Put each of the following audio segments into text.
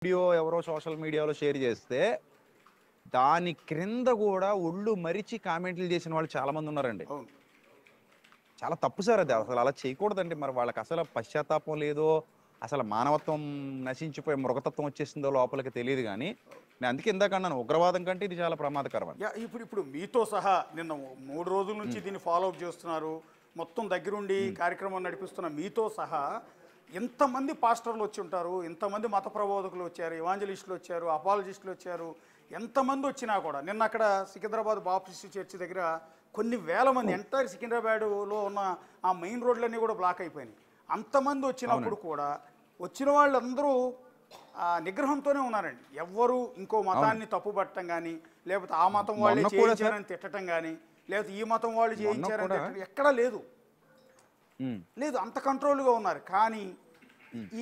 Video ఎవరో social మీడియాలో share చేస్తే దాని క్రింద కూడా ఒళ్ళు మరిచి కామెంట్లు చేసిన వాళ్ళు చాలా మంది ఉన్నారండి. అవును. చాలా తప్పు సార్ అది. అసలు అలా చేయకూడదండి. మరి వాళ్ళకి అసలు పశ్చాత్తాపం లేదో, అసలు మానవత్వం నశించిపోయి మృగతత్వం వచ్చేసిందో లోపలికి తెలియదు కానీ, నేను అందుకే ఇందాక అన్నాను, ఉగ్రవాదం కంటే ఇది చాలా ప్రమాదకరం అని. ఇప్పుడు మీతో సహా నిన్న 3 రోజుల నుంచి దీన్ని ఫాలో అప్ చేస్తున్నారు, మొత్తం దగ్గరుండి కార్యక్రమం నడిపిస్తున్న మీతో సహా ఎంతమంది పాస్టర్లు వచ్చి ఉంటారు, ఎంతమంది మత ప్రబోధకులు వచ్చారు, ఇవాంజలిస్టులు వచ్చారు, అపాలజిస్టులు వచ్చారు, ఎంతమంది వచ్చినా కూడా నిన్న అక్కడ సికింద్రాబాద్ బాప్టిస్ట్ చర్చి దగ్గర కొన్ని వేల మంది, ఎంటైర్ సికింద్రాబాద్లో ఉన్న ఆ మెయిన్ రోడ్లన్నీ కూడా బ్లాక్ అయిపోయినాయి. అంతమంది వచ్చినప్పుడు కూడా వచ్చిన వాళ్ళందరూ నిగ్రహంతోనే ఉన్నారండి. ఎవ్వరు ఇంకో మతాన్ని తప్పుపట్టడం కానీ, లేకపోతే ఆ మతం వాళ్ళే చేయించారని తిట్టడం కానీ, లేకపోతే ఈ మతం వాళ్ళు చేయించారని తిట్టడం ఎక్కడా లేదు. లేదు, అంత కంట్రోల్గా ఉన్నారు. కానీ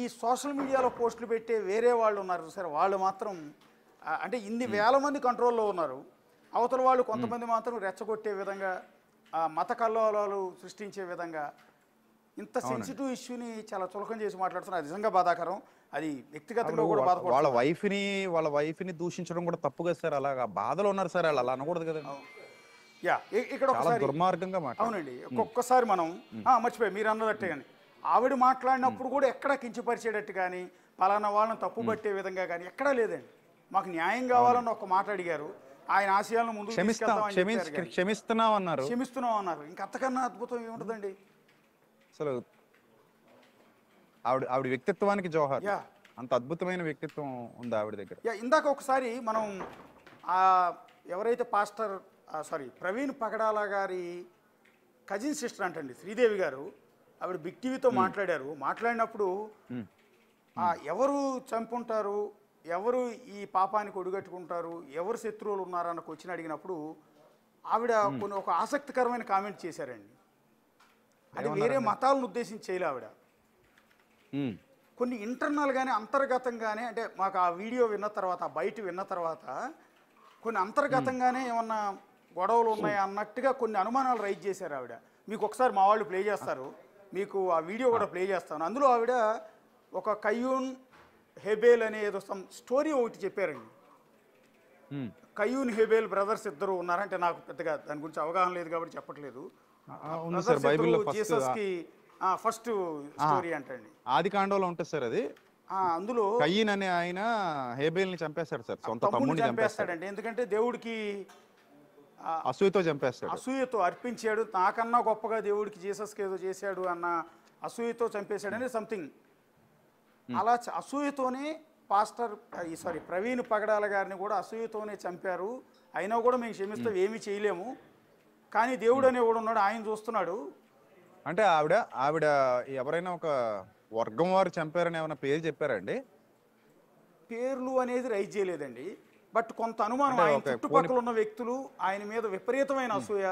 ఈ సోషల్ మీడియాలో పోస్టులు పెట్టే వేరే వాళ్ళు ఉన్నారు సరే, వాళ్ళు మాత్రం అంటే ఇన్ని వేల మంది కంట్రోల్లో ఉన్నారు. అవతల వాళ్ళు కొంతమంది మాత్రం రెచ్చగొట్టే విధంగా, మత కల్లోలాలు సృష్టించే విధంగా ఇంత సెన్సిటివ్ ఇష్యూని చాలా చులకం చేసి మాట్లాడుతున్నారు. అది నిజంగా బాధాకరం. అది వ్యక్తిగతంగా కూడా బాధపడుతుంది. వాళ్ళ వైఫ్ని దూషించడం కూడా తప్పు కదా సార్. అలాగా బాధలో ఉన్నారు సార్, అలా అనకూడదు కదా. ఇక్కడ ఒకసారి దుర్మార్గంగా అవునండి, ఒక్కొక్కసారి మనం మర్చిపోయి మీరు అన్నదట్టే కానీ ఆవిడ మాట్లాడినప్పుడు కూడా ఎక్కడా కించపరిచేటట్టు కానీ, పలానా వాళ్ళని తప్పు పట్టే విధంగా కానీ ఎక్కడా లేదండి. మాకు న్యాయం కావాలని ఒక మాట అడిగారు, ఆయన ఆశయాలను ముందుకు క్షమిస్తున్నాం అన్నారు. ఇంకా అంతకన్నా అద్భుతం ఏముంటుందండి అసలు. ఆవిడ వ్యక్తిత్వానికి జోహార్. అంత అద్భుతమైన వ్యక్తిత్వం ఉంది ఆవిడ దగ్గర. ఇందాక ఒకసారి మనం ఎవరైతే పాస్టర్ ప్రవీణ్ పగడాల గారి కజిన్ సిస్టర్ అంటండి శ్రీదేవి గారు, ఆవిడ బిగ్ టీవీతో మాట్లాడారు. మాట్లాడినప్పుడు ఎవరు చంపుంటారు, ఎవరు ఈ పాపానికి ఒడిగట్టుకుంటారు, ఎవరు శత్రువులు ఉన్నారన్న క్వశ్చన్ అడిగినప్పుడు ఆవిడ కొన్ని ఒక ఆసక్తికరమైన కామెంట్ చేశారండి. అది వేరే మతాలను ఉద్దేశించి చేయలే ఆవిడ. కొన్ని ఇంటర్నల్గానే అంతర్గతంగానే, అంటే మాకు ఆ వీడియో విన్న తర్వాత, బయట విన్న తర్వాత కొన్ని అంతర్గతంగానే ఏమన్నా గొడవలు ఉన్నాయా అన్నట్టుగా కొన్ని అనుమానాలు రైజ్ చేశారు ఆవిడ. మీకు ఒకసారి మా వాళ్ళు ప్లే చేస్తారు, మీకు ఆ వీడియో కూడా ప్లే చేస్తాను. అందులో ఆవిడ ఒక కయ్యూన్ హెబేల్ అనే ఏదో స్టోరీ ఒకటి చెప్పారండి. కయ్యూన్ హెబేల్ బ్రదర్స్ ఇద్దరు ఉన్నారంటే, నాకు పెద్దగా దాని గురించి అవగాహన లేదు కాబట్టి చెప్పట్లేదు. జీసస్ కి ఫస్ట్ స్టోరీ అంటండి, ఆది కాండంలో ఉంటుంది సార్ అది. అందులో కయ్యన్ అనే ఆయన హేబేల్ని చంపేస్తాడు సార్, సొంత తమ్ముడిని చంపేస్తాడండి. ఎందుకంటే దేవుడికి అసూయతో అర్పించాడు, నాకన్నా గొప్పగా దేవుడికి జీసస్కి ఏదో చేశాడు అన్న అసూయతో చంపేశాడని సంథింగ్. అలా అసూయతోనే ప్రవీణ్ పగడాల గారిని కూడా అసూయతోనే చంపారు. అయినా కూడా మేము క్షమిస్తాం, ఏమీ చేయలేము, కానీ దేవుడు అనేవాడు ఉన్నాడు, ఆయన చూస్తున్నాడు. అంటే ఆవిడ ఎవరైనా ఒక వర్గం వారు చంపారని ఏమైనా పేరు చెప్పారండి? పేర్లు అనేది రైజ్ చేయలేదండి, బట్ కొంత అనుమానం. ఆయన చుట్టుపక్కల ఉన్న వ్యక్తులు ఆయన మీద విపరీతమైన అసూయ,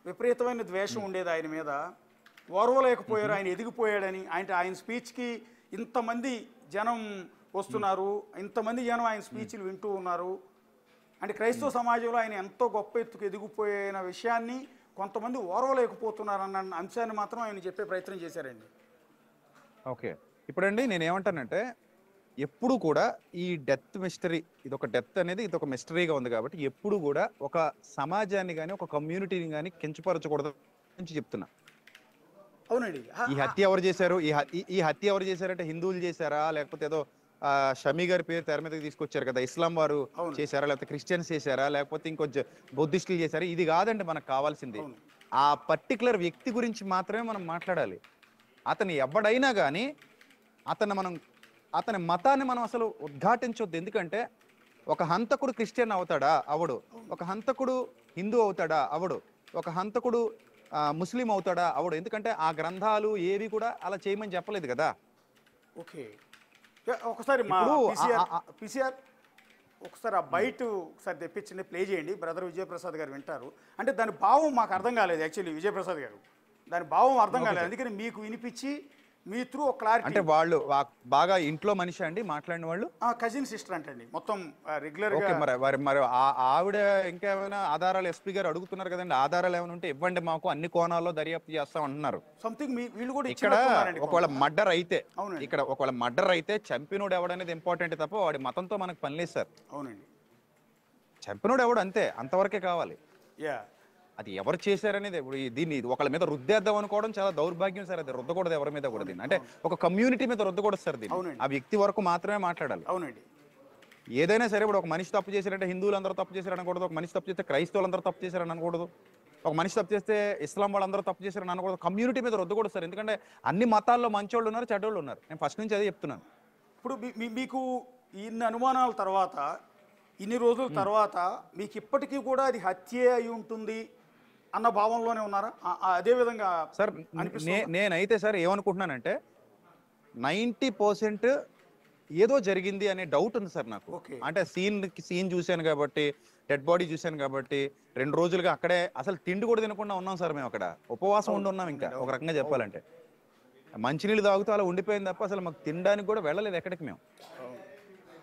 విపరీతమైన ద్వేషం ఉండేది ఆయన మీద. ఓర్వలేకపోయారు, ఆయన ఎదిగిపోయాడని. ఆయన స్పీచ్కి ఇంతమంది జనం వస్తున్నారు, ఇంతమంది జనం ఆయన స్పీచ్లు వింటూ ఉన్నారు అంటే క్రైస్తవ సమాజంలో ఆయన ఎంతో గొప్ప ఎత్తుకు ఎదిగిపోయిన విషయాన్ని కొంతమంది ఓర్వలేకపోతున్నారన్న అంశాన్ని మాత్రం ఆయన చెప్పే ప్రయత్నం చేశారండి. ఓకే, ఇప్పుడండి నేనేమంటానంటే, ఎప్పుడు కూడా ఈ డెత్ మిస్టరీ, ఇదొక డెత్ అనేది ఇదొక మిస్టరీగా ఉంది కాబట్టి ఎప్పుడు కూడా ఒక సమాజాన్ని కానీ ఒక కమ్యూనిటీని కానీ కించపరచకూడదు నుంచి చెప్తున్నా. అవునండి, ఈ హత్య ఎవరు చేశారు, ఈ హత్య ఎవరు చేశారంటే హిందువులు చేశారా, లేకపోతే ఏదో షమీ గారి పేరు తెర మీదకి తీసుకొచ్చారు కదా, ఇస్లాం వారు చేశారా, లేకపోతే క్రిస్టియన్స్ చేశారా, లేకపోతే ఇంకొంచెం బౌద్ధిస్టులు చేశారా, ఇది కాదండి మనకు కావాల్సింది. ఆ పర్టికులర్ వ్యక్తి గురించి మాత్రమే మనం మాట్లాడాలి. అతను ఎవడైనా కానీ అతని మతాన్ని మనం అసలు ఉద్ఘాటించొద్దు. ఎందుకంటే ఒక హంతకుడు క్రిస్టియన్ అవుతాడా? అవడు. ఒక హంతకుడు హిందూ అవుతాడా? అవడు. ఒక హంతకుడు ముస్లిం అవుతాడా? అవడు. ఎందుకంటే ఆ గ్రంథాలు ఏవి కూడా అలా చేయమని చెప్పలేదు కదా. ఓకే, ఒకసారి పిసిఆర్ ఒకసారి ఆ బయట ఒకసారి తెప్పించండి, ప్లే చేయండి, బ్రదర్ విజయప్రసాద్ గారు వింటారు. అంటే దాని భావం మాకు అర్థం కాలేదు యాక్చువల్లీ, విజయప్రసాద్ గారు దాని భావం అర్థం కాలేదు, అందుకని మీకు వినిపించి మీ త్రూ ఒక క్లారిటీ. అంటే వాళ్ళు బాగా ఇంట్లో మనిషి అండి మాట్లాడిన వాళ్ళు? కజిన్ సిస్టర్ అంటండి, మొత్తం రెగ్యులర్ ఓకే. గా. మరి ఆవిడ ఇంకేమైనా ఆధారాలు ఎస్పీ గారు అడుగుతున్నారు కదండి, ఆధారాలు ఏమైనా ఉంటే ఇవ్వండి మాకు, అన్ని కోణాల్లో దర్యాప్తు చేస్తాం అంటున్నారు. సంథింగ్ వీళ్ళు కూడా ఇక్కడ ఇచ్చినట్టున్నారండి ఒకవేళ కొంత. మర్డర్ అయితే, అవునండి. ఇక్కడ ఒకవేళ మర్డర్ అయితే చంపినోడు ఎవడనేది ఇంపార్టెంట్ తప్ప వాడి మతంతో మనకు పని లేదు సార్. అవునండి. చంపినోడు ఎవడు అంతే, అంతవరకే కావాలి. యా. అది ఎవరు చేశారనేది ఇప్పుడు దీన్ని ఒకళ్ళ మీద రుద్దేద్దాం అనుకోవడం చాలా దౌర్భాగ్యం సార్. అది రుద్దకూడదు ఎవరి మీద కూడా దీన్ని. అంటే ఒక కమ్యూనిటీ మీద రుద్దకూడదు సార్ దీన్ని. అవునండి. ఆ వ్యక్తి వరకు మాత్రమే మాట్లాడాలి. అవునండి. ఏదైనా సరే ఇప్పుడు ఒక మనిషి తప్పు చేశారంటే హిందువులు అందరూ తప్పు చేశారు అనకూడదు, ఒక మనిషి తప్పు చేస్తే క్రైస్తవులు అందరూ తప్పు చేశారని అనకూడదు, ఒక మనిషి తప్పు చేస్తే ఇస్లాం వాళ్ళందరూ తప్పు చేశారని అనకూడదు. కమ్యూనిటీ మీద రుద్దకూడదు సార్. ఎందుకంటే అన్ని మతాల్లో మంచోళ్ళు ఉన్నారు, చెడ్డోళ్ళు ఉన్నారు. నేను ఫస్ట్ నుంచి అదే చెప్తున్నాను. ఇప్పుడు మీకు ఇన్ని అనుమానాల తర్వాత, ఇన్ని రోజుల తర్వాత మీకు ఇప్పటికీ కూడా అది హత్యే అయి ఉంటుంది అన్న భావంలోనే ఉన్నారా? అదే విధంగా సార్ నేనైతే సార్ ఏమనుకుంటున్నానంటే 90% ఏదో జరిగింది అనే డౌట్ ఉంది సార్ నాకు. అంటే సీన్ చూశాను కాబట్టి, డెడ్ బాడీ చూశాను కాబట్టి, 2 రోజులుగా అక్కడే అసలు తిండి కూడా తినకుండా ఉన్నాం సార్. మేము అక్కడ ఉపవాసం ఉండి ఉన్నాం. ఇంకా ఒక రకంగా చెప్పాలంటే మంచినీళ్ళు తాగుతూ అలా ఉండిపోయింది తప్ప అసలు మాకు తినడానికి కూడా వెళ్ళలేదు ఎక్కడికి. మేము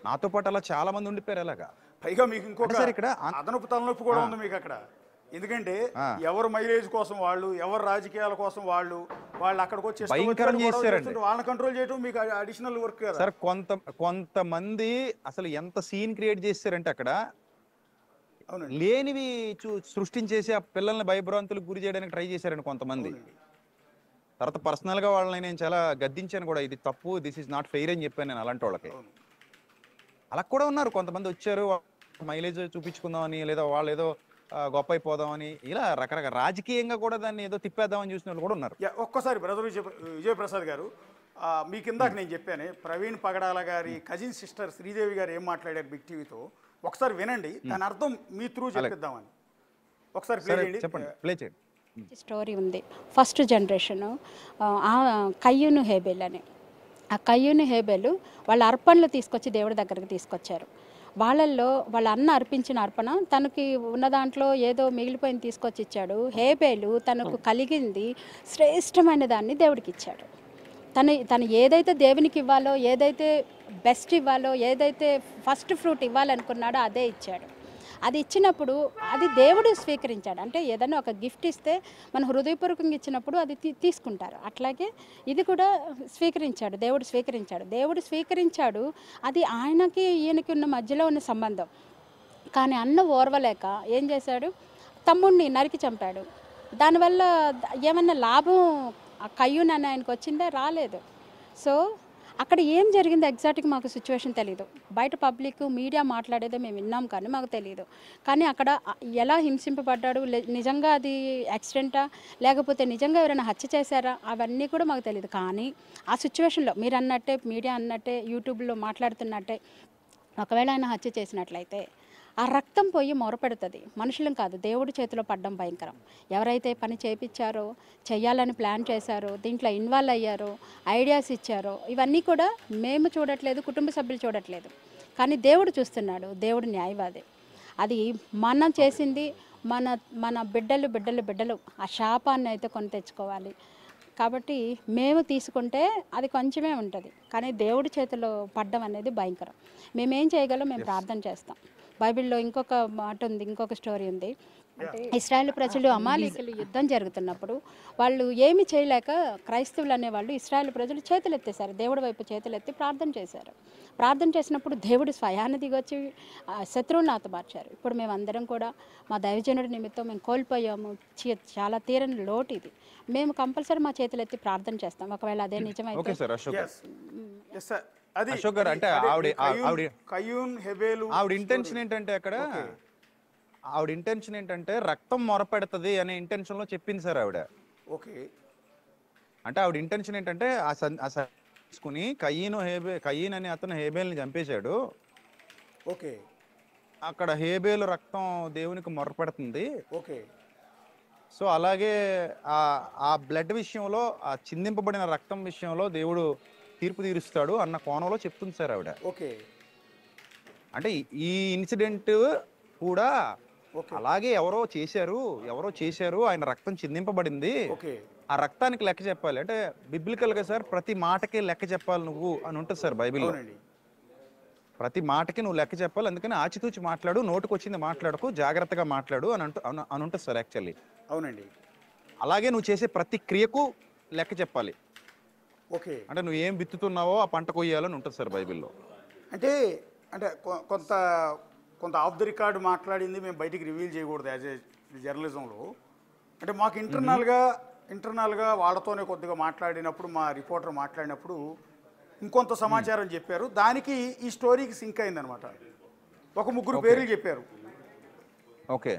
నాతో పాటు అలా చాలా మంది ఉండిపోయారు అలాగా. పైగా మీకు ఇంకొక సార్ ఇక్కడ అదనపు తలనొప్పి కూడా ఉంది మీకు అక్కడ. ఎందుకంటే ఎవరు మైలేజ్ కోసం వాళ్ళు, ఎవరు రాజకీయాల కోసం వాళ్ళు అక్కడికి వచ్చి భయంకరం చేశారండి. వాళ్ళని కంట్రోల్ చేయడం మీకు అడిషనల్ వర్క్ కదా సార్. కొంతమంది అసలు ఎంత సీన్ క్రియేట్ చేశారంటే అక్కడ లేనివి సృష్టించేసి ఆ పిల్లల్ని భయభ్రాంతులకు గురి చేయడానికి ట్రై చేశారండి కొంతమంది. తర్వాత పర్సనల్ గా వాళ్ళని నేను చాలా గద్దించాను కూడా, ఇది తప్పు, దిస్ ఇస్ నాట్ ఫెయిర్ అని చెప్పాను నేను అలాంటి వాళ్ళకి. అలా కూడా ఉన్నారు కొంతమంది, వచ్చారు మైలేజ్ చూపించుకుందామని, లేదా వాళ్ళు ఏదో గొప్ప అయిపోదామని, ఇలా రకరకాల రాజకీయంగా కూడా దాన్ని ఏదో తిప్పేద్దామని చూసిన వాళ్ళు కూడా ఉన్నారు. ఒక్కసారి బ్రదర్ విజయప్రసాద్ గారు, మీ కిందాక నేను చెప్పాను ప్రవీణ్ పగడాల గారి కజిన్ సిస్టర్ శ్రీదేవి గారు ఏం మాట్లాడారు బిగ్ టీవీతో, ఒకసారి వినండి. దాని అర్థం మీ త్రూ చెప్పిద్దామని. ఒకసారి ప్లే చేయండి. స్టోరీ ఉంది. ఫస్ట్ జనరేషను కయ్యూను హేబేల్ అని. ఆ కయ్యూను హేబేలు వాళ్ళ అర్పణలు తీసుకొచ్చి దేవుడి దగ్గరికి తీసుకొచ్చారు. వాళ్ళల్లో వాళ్ళ అన్న అర్పించిన అర్పణ తనకి ఉన్న దాంట్లో ఏదో మిగిలిపోయింది తీసుకొచ్చి ఇచ్చాడు. హేబేలు తనకు కలిగింది శ్రేష్టమైన దాన్ని దేవుడికి ఇచ్చాడు. తను ఏదైతే దేవునికి ఇవ్వాలో, ఏదైతే బెస్ట్ ఇవ్వాలో, ఏదైతే ఫస్ట్ ఫ్రూట్ ఇవ్వాలనుకున్నాడో అదే ఇచ్చాడు. అది ఇచ్చినప్పుడు అది దేవుడు స్వీకరించాడు. అంటే ఏదైనా ఒక గిఫ్ట్ ఇస్తే మన హృదయపూర్వకంగా ఇచ్చినప్పుడు అది తీసుకుంటారు. అట్లాగే ఇది కూడా స్వీకరించాడు, దేవుడు స్వీకరించాడు. అది ఆయనకి ఈయనకి ఉన్న మధ్యలో ఉన్న సంబంధం. కానీ అన్న ఓర్వలేక ఏం చేశాడు, తమ్ముడిని నరికి చంపాడు. దానివల్ల ఏమన్నా లాభం కయ్యూన్ అని ఆయనకు వచ్చిందా? రాలేదు. సో అక్కడ ఏం జరిగిందో ఎగ్జాక్ట్గా మాకు సిచ్యువేషన్ తెలియదు. బయట పబ్లిక్ మీడియా మాట్లాడేదో మేము విన్నాం కానీ మాకు తెలియదు. కానీ అక్కడ ఎలా హింసింపబడ్డాడు, నిజంగా అది యాక్సిడెంటా లేకపోతే నిజంగా ఎవరైనా హత్య చేశారా, అవన్నీ కూడా మాకు తెలియదు. కానీ ఆ సిచ్యువేషన్లో మీరు అన్నట్టే, మీడియా అన్నట్టే, యూట్యూబ్లో మాట్లాడుతున్నట్టే ఒకవేళ ఆయన హత్య చేసినట్లయితే ఆ రక్తం పోయి మొరపెడుతుంది. మనుషులం కాదు, దేవుడి చేతిలో పడ్డం భయంకరం. ఎవరైతే పని చేయించారో, చెయ్యాలని ప్లాన్ చేశారో, దీంట్లో ఇన్వాల్వ్ అయ్యారో, ఐడియాస్ ఇచ్చారో, ఇవన్నీ కూడా మేము చూడట్లేదు, కుటుంబ సభ్యులు చూడట్లేదు. కానీ దేవుడు చూస్తున్నాడు. దేవుడు న్యాయవాది. అది మనం చేసింది మన బిడ్డలు ఆ శాపాన్ని అయితే కొని తెచ్చుకోవాలి. కాబట్టి మేము తీసుకుంటే అది కొంచెమే ఉంటుంది. కానీ దేవుడి చేతిలో పడ్డం అనేది భయంకరం. మేమేం చేయగలం, మేము ప్రార్థన చేస్తాం. బైబిల్లో ఇంకొక మాట ఉంది, ఇంకొక స్టోరీ ఉంది. ఇశ్రాయేలు ప్రజలు అమాలేకీయులు యుద్ధం జరుగుతున్నప్పుడు వాళ్ళు ఏమి చేయలేక క్రైస్తవులు అనేవాళ్ళు ఇశ్రాయేలు ప్రజలు చేతులు ఎత్తేశారు, దేవుడి వైపు చేతులు ఎత్తి ప్రార్థన చేశారు. ప్రార్థన చేసినప్పుడు దేవుడు స్వయాన్ని దిగొచ్చి శత్రువుని హతమార్చారు. ఇప్పుడు మేమందరం కూడా మా దైవజనుడి నిమిత్తం మేము కోల్పోయాము, చాలా తీరని లోటు ఇది. మేము కంపల్సరీ మా చేతులు ఎత్తి ప్రార్థన చేస్తాం. ఒకవేళ అదే నిజమైతే అశోక్ గారు, అంటే ఆవిడ ఇంటెన్షన్ ఏంటంటే అక్కడ ఆవిడ ఇంటెన్షన్ ఏంటంటే రక్తం మొరపెడుతుంది అనే ఇంటెన్షన్ లో చెప్పింది సార్ ఆవిడ. ఓకే. అంటే ఆవిడ ఇంటెన్షన్ ఏంటంటే తీసుకుని కయీన్ అనే అతను హేబేల్ని చంపేశాడు. ఓకే. అక్కడ హేబేలు రక్తం దేవునికి మొరపెడుతుంది. ఓకే. సో అలాగే ఆ బ్లడ్ విషయంలో, ఆ చిందింపబడిన రక్తం విషయంలో దేవుడు తీర్పు తీరుస్తాడు అన్న కోణంలో చెప్తుంది సార్ ఆవిడ. ఓకే. అంటే ఈ ఇన్సిడెంట్ కూడా అలాగే ఎవరో చేశారు, ఆయన రక్తం చిందింపబడింది, ఆ రక్తానికి లెక్క చెప్పాలి అంటే బిబ్లికల్ గా సార్ ప్రతి మాటకి లెక్క చెప్పాలి నువ్వు అని ఉంటుంది సార్ బైబిల్లో. అవునండి. ప్రతి మాటకి నువ్వు లెక్క చెప్పాలి, అందుకని ఆచితూచి మాట్లాడు, నోటుకు వచ్చింది మాట్లాడకు, జాగ్రత్తగా మాట్లాడు అని ఉంటుంది సార్ యాక్చువల్లీ. అవునండి. అలాగే నువ్వు చేసే ప్రతి క్రియకు లెక్క చెప్పాలి. ఓకే. అంటే నువ్వు ఏం విత్తుతున్నావో ఆ పంట కొయ్యాలని ఉంటుంది సార్ బైబిల్లో. అంటే అంటే కొంత కొంత ఆఫ్ ది రికార్డ్ మాట్లాడింది మేము బయటికి రివీల్ చేయకూడదు యాజ్ ఏ జర్నలిజంలో. అంటే మాకు ఇంటర్నల్గా వాళ్ళతోనే కొద్దిగా మాట్లాడినప్పుడు, మా రిపోర్టర్ మాట్లాడినప్పుడు ఇంకొంత సమాచారం చెప్పారు. దానికి ఈ స్టోరీకి సింక్ అయిందనమాట. ఒక 3 పేర్లు చెప్పారు. ఓకే.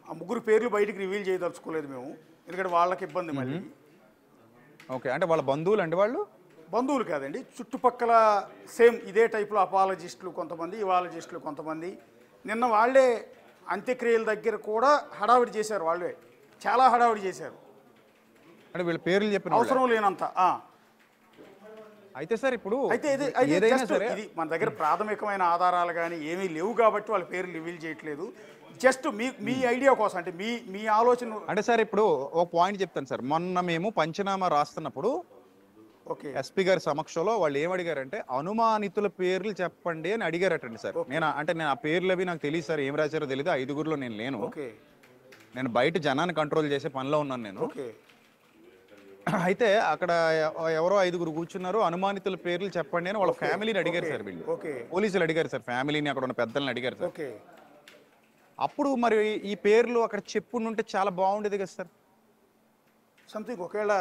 ఆ 3 పేర్లు బయటికి రివీల్ చేయదలుచుకోలేదు మేము, ఎందుకంటే వాళ్ళకి ఇబ్బంది మళ్ళీ. ఓకే. అంటే వాళ్ళ బంధువులు అండి వాళ్ళు? బంధువులు కాదండి, చుట్టుపక్కల సేమ్ ఇదే టైప్లో అపాలజిస్టులు కొంతమంది, ఇవాలజిస్టులు కొంతమంది. నిన్న వాళ్ళే అంత్యక్రియల దగ్గర కూడా హడావిడి చేశారు. వాళ్ళే చాలా హడావిడి చేశారు, అంటే వీళ్ళ పేర్లు చెప్పిన అవసరం లేనంత. అయితే సార్ ఇప్పుడు అయితే ఏదైనా సరే ఇది మన దగ్గర ప్రాథమికమైన ఆధారాలు కానీ ఏమీ లేవు కాబట్టి వాళ్ళ పేర్లు రివీల్ చేయట్లేదు. జస్ట్ మీ ఐడియా కోసం, అంటే మీ ఆలోచన. అంటే సార్ ఇప్పుడు ఒక పాయింట్ చెప్తాను సార్. మొన్న మేము పంచనామా రాస్తున్నప్పుడు ఓకే, ఎస్పీ గారి సమక్షంలో వాళ్ళు ఏం అడిగారంటే అనుమానితుల పేర్లు చెప్పండి అని అడిగారటండి సార్. నేను ఆ పేర్లు అవి నాకు తెలియదు సార్, ఏం రాశారో తెలియదు. 5గురిలో నేను లేను. ఓకే, నేను బయట జనాన్ని కంట్రోల్ చేసే పనిలో ఉన్నాను నేను. ఓకే. అయితే అక్కడ ఎవరో 5గురు కూర్చున్నారు, అనుమానితుల పేర్లు చెప్పండి అని వాళ్ళ ఫ్యామిలీని అడిగారు సార్ వీళ్ళు. ఓకే, పోలీసులు అడిగారు సార్, ఫ్యామిలీని అక్కడ ఉన్న పెద్దల్ని అడిగారు సార్. ఓకే. అప్పుడు మరి ఈ పేర్లు అక్కడ చెప్పుంటే చాలా బాగుండేది కదా సార్. సంథింగ్ ఒకవేళ